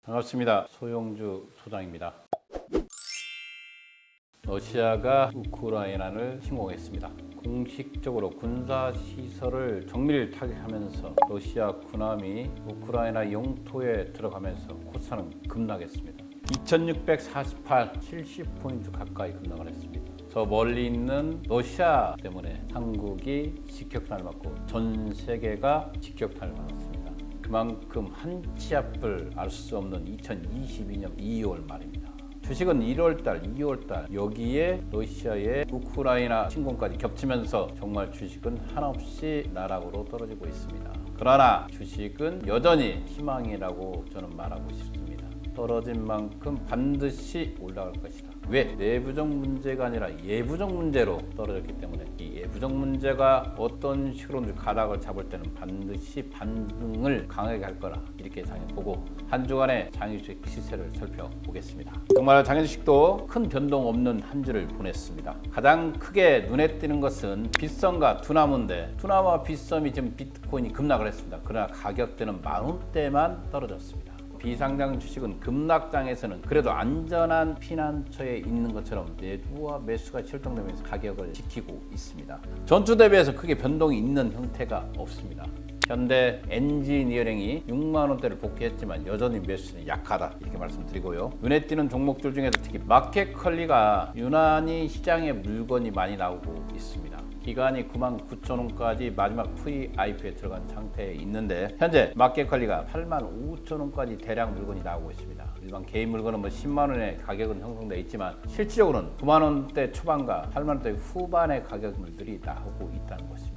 반갑습니다. 소영주 소장입니다. 러시아가 우크라이나를 침공했습니다. 공식적으로 군사시설을 정밀 타격하면서 러시아 군함이 우크라이나 영토에 들어가면서 코스타는 급락했습니다. 2648, 70포인트 가까이 급락을 했습니다. 저 멀리 있는 러시아 때문에 한국이 직격탄을 맞고 전 세계가 직격탄을 맞았습니다. 그만큼 한 치 앞을 알 수 없는 2022년 2월 말입니다. 주식은 1월달, 2월달 여기에 러시아의 우크라이나 침공까지 겹치면서 정말 주식은 한없이 나락으로 떨어지고 있습니다. 그러나 주식은 여전히 희망이라고 저는 말하고 싶습니다. 떨어진 만큼 반드시 올라갈 것이다. 왜? 내부적 문제가 아니라 예부적 문제로 떨어졌기 때문에 이 예부적 문제가 어떤 식으로든 가닥을 잡을 때는 반드시 반등을 강하게 할 거라 이렇게 장애 보고 한 주간의 장외주식 시세를 살펴보겠습니다. 정말 장외주식도 큰 변동 없는 한 주를 보냈습니다. 가장 크게 눈에 띄는 것은 빗썸과 투나무인데 투나무와 빗썸이 지금 비트코인이 급락을 했습니다. 그러나 가격대는 10,000원대만 떨어졌습니다. 비상장 주식은 급락장에서는 그래도 안전한 피난처에 있는 것처럼 매도와 매수가 실종되면서 가격을 지키고 있습니다. 전주 대비해서 크게 변동이 있는 형태가 없습니다. 현대 엔지니어링이 6만 원대를 복귀했지만 여전히 매수는 약하다 이렇게 말씀드리고요. 눈에 띄는 종목들 중에서 특히 마켓컬리가 유난히 시장에 물건이 많이 나오고 있습니다. 기간이 99,000원까지 마지막 VIP에 들어간 상태에 있는데 현재 마켓컬리가 85,000원까지 대량 물건이 나오고 있습니다. 일반 개인 물건은 10만 원의 가격은 형성되어 있지만 실질적으로는 9만 원대 초반과 8만 원대 후반의 가격물들이 나오고 있다는 것입니다.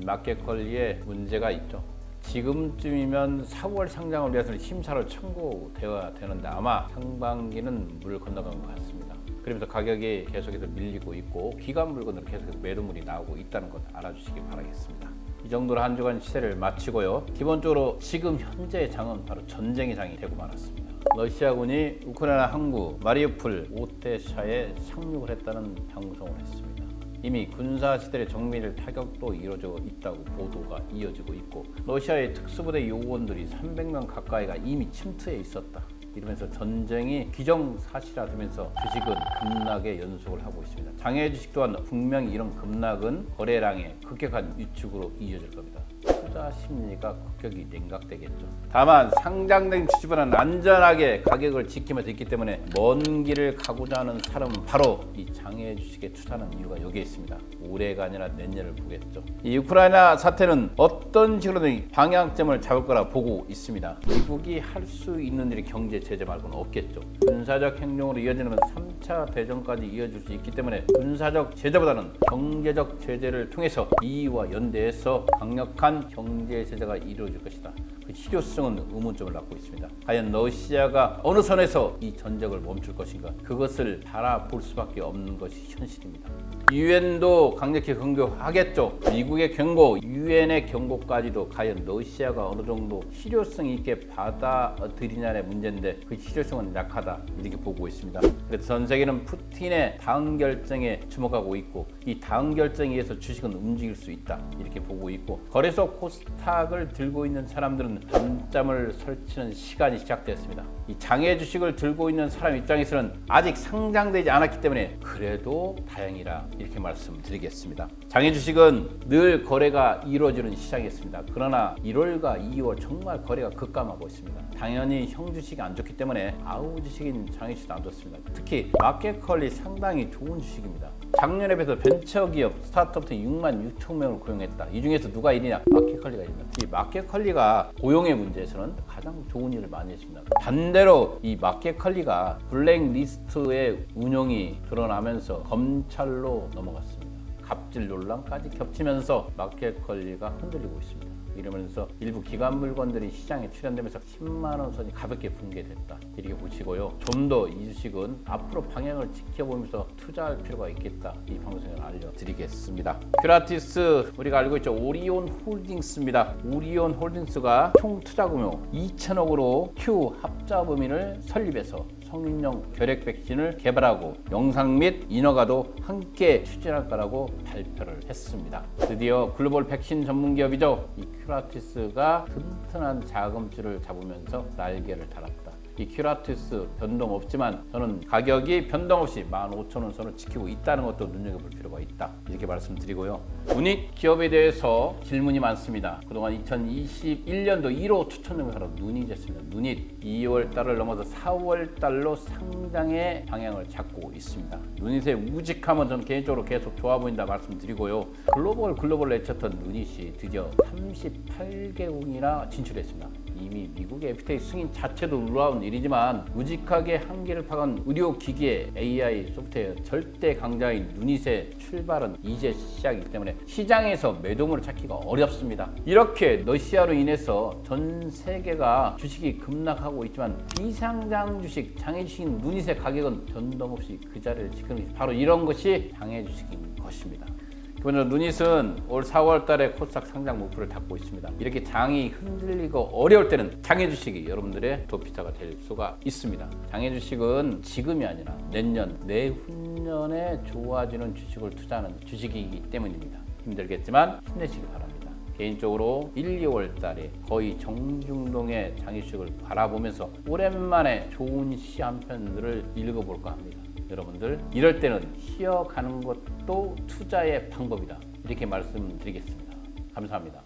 마켓컬리에 문제가 있죠. 지금쯤이면 4월 상장을 위해서는 심사를 청구되어야 되는데 아마 상반기는 물을 건너간 것 같습니다. 그러면서 가격이 계속해서 밀리고 있고 기관 물건으로 계속해서 매도물이 나오고 있다는 것 알아주시기 바라겠습니다. 이 정도로 한 주간 시세를 마치고요. 기본적으로 지금 현재의 장은 바로 전쟁의 장이 되고 말았습니다. 러시아군이 우크라이나 항구 마리우폴 오데사에 상륙을 했다는 방송을 했습니다. 이미 군사시설의 정밀 타격도 이루어지고 있다고 보도가 이어지고 있고 러시아의 특수부대 요원들이 300명 가까이가 이미 침투해 있었다. 이러면서 전쟁이 기정사실화되면서 주식은 급락의 연속을 하고 있습니다. 장외 주식 또한 분명히 이런 급락은 거래량의 급격한 위축으로 이어질 겁니다. 투자 심리가 급격히 냉각되겠죠. 다만 상장된 주식보다는 안전하게 가격을 지키면서 있기 때문에 먼 길을 가고자 하는 사람은 바로 이 장외 주식에 투자하는 이유가 여기에 있습니다. 올해가 아니라 내년을 보겠죠. 이 우크라이나 사태는 어떤 식으로든 방향점을 잡을 거라 보고 있습니다. 미국이 할 수 있는 일이 경제 제재 말고는 없겠죠. 군사적 행동으로 이어지는 3차 대전까지 이어질 수 있기 때문에 군사적 제재보다는 경제적 제재를 통해서 이와 연대해서 강력한 경제 제재가 이루어질 것이다. 그 실효성은 의문점을 낳고 있습니다. 과연 러시아가 어느 선에서 이 전쟁을 멈출 것인가? 그것을 바라볼 수밖에 없는 것이 현실입니다. 유엔도 강력히 경고하겠죠. 미국의 경고, 유엔의 경고까지도 과연 러시아가 어느 정도 실효성 있게 받아들이냐의 문제인데 그 실효성은 약하다 이렇게 보고 있습니다. 그래서 전 세계는 푸틴의 다음 결정에 주목하고 있고 이 다음 결정에 의해서 주식은 움직일 수 있다 이렇게 보고 있고 거래소 코스닥을 들고 있는 사람들은 밤잠을 설치는 시간이 시작되었습니다. 이 장외 주식을 들고 있는 사람 입장에서는 아직 상장되지 않았기 때문에 그래도 다행이라 이렇게 말씀드리겠습니다. 장외 주식은 늘 거래가 이루어지는 시장이었습니다. 그러나 1월과 2월 정말 거래가 급감하고 있습니다. 당연히 형 주식이 안 좋기 때문에 아우 주식인 장외 주식도 안 좋습니다. 특히 마켓컬리 상당히 좋은 주식입니다. 작년에 비해서 벤처기업 스타트업부터 66,000명을 고용했다. 이 중에서 누가 1위냐? 마켓컬리가 1위입니다. 이 마켓컬리가 고용의 문제에서는 가장 좋은 일을 많이 했습니다. 반대로 이 마켓컬리가 블랙리스트의 운용이 드러나면서 검찰로 넘어갔습니다. 갑질 논란까지 겹치면서 마켓컬리가 흔들리고 있습니다. 이러면서 일부 기관 물건들이 시장에 출현되면서 10만 원 선이 가볍게 붕괴됐다 이렇게 보시고요. 좀 더 이 주식은 앞으로 방향을 지켜보면서 투자할 필요가 있겠다 이 방송을 알려드리겠습니다. 큐라티스 우리가 알고 있죠. 오리온 홀딩스입니다. 오리온 홀딩스가 총 투자 규모 2천억으로 큐 합자 범인을 설립해서 성인용 결핵 백신을 개발하고 영상 및 인허가도 함께 추진할 거라고 발표를 했습니다. 드디어 글로벌 백신 전문 기업이죠. 이 큐라티스가 튼튼한 자금줄을 잡으면서 날개를 달았다. 이 큐라티스 변동 없지만 저는 가격이 변동 없이 15,000원 선을 지키고 있다는 것도 눈여겨볼 필요가 있다. 이렇게 말씀드리고요. 누닛 기업에 대해서 질문이 많습니다. 그동안 2021년도 1호 추천 영상으로 누닛이었습니다. 누닛 2월 달을 넘어서 4월 달로 상장의 방향을 잡고 있습니다. 누닛의 우직함은 저는 개인적으로 계속 좋아 보인다 말씀드리고요. 글로벌 외쳤던 누닛이 드디어 38개국이나 진출했습니다. 이미 미국의 FTA 승인 자체도 놀라운 일이지만 우직하게 한계를 파간 의료기기의 AI 소프트웨어 절대 강자인 누닛의 출발은 이제 시작이기 때문에 시장에서 매도물을 찾기가 어렵습니다. 이렇게 러시아로 인해서 전 세계가 주식이 급락하고 있지만 비상장 주식, 장애 주식인 누닛의 가격은 변동 없이 그 자리를 지키는 것이 바로 이런 것이 장애 주식인 것입니다. 기본적으로 누닛은 올 4월 달에 코스닥 상장 목표를 잡고 있습니다. 이렇게 장이 흔들리고 어려울 때는 장애 주식이 여러분들의 도피처가 될 수가 있습니다. 장애 주식은 지금이 아니라 내년, 내후년에 좋아지는 주식을 투자하는 주식이기 때문입니다. 힘들겠지만 힘내시기 바랍니다. 개인적으로 1, 2월 달에 거의 정중동의 장애 주식을 바라보면서 오랜만에 좋은 시 한 편들을 읽어볼까 합니다. 여러분들 이럴 때는 쉬어가는 것도 투자의 방법이다. 이렇게 말씀드리겠습니다. 감사합니다.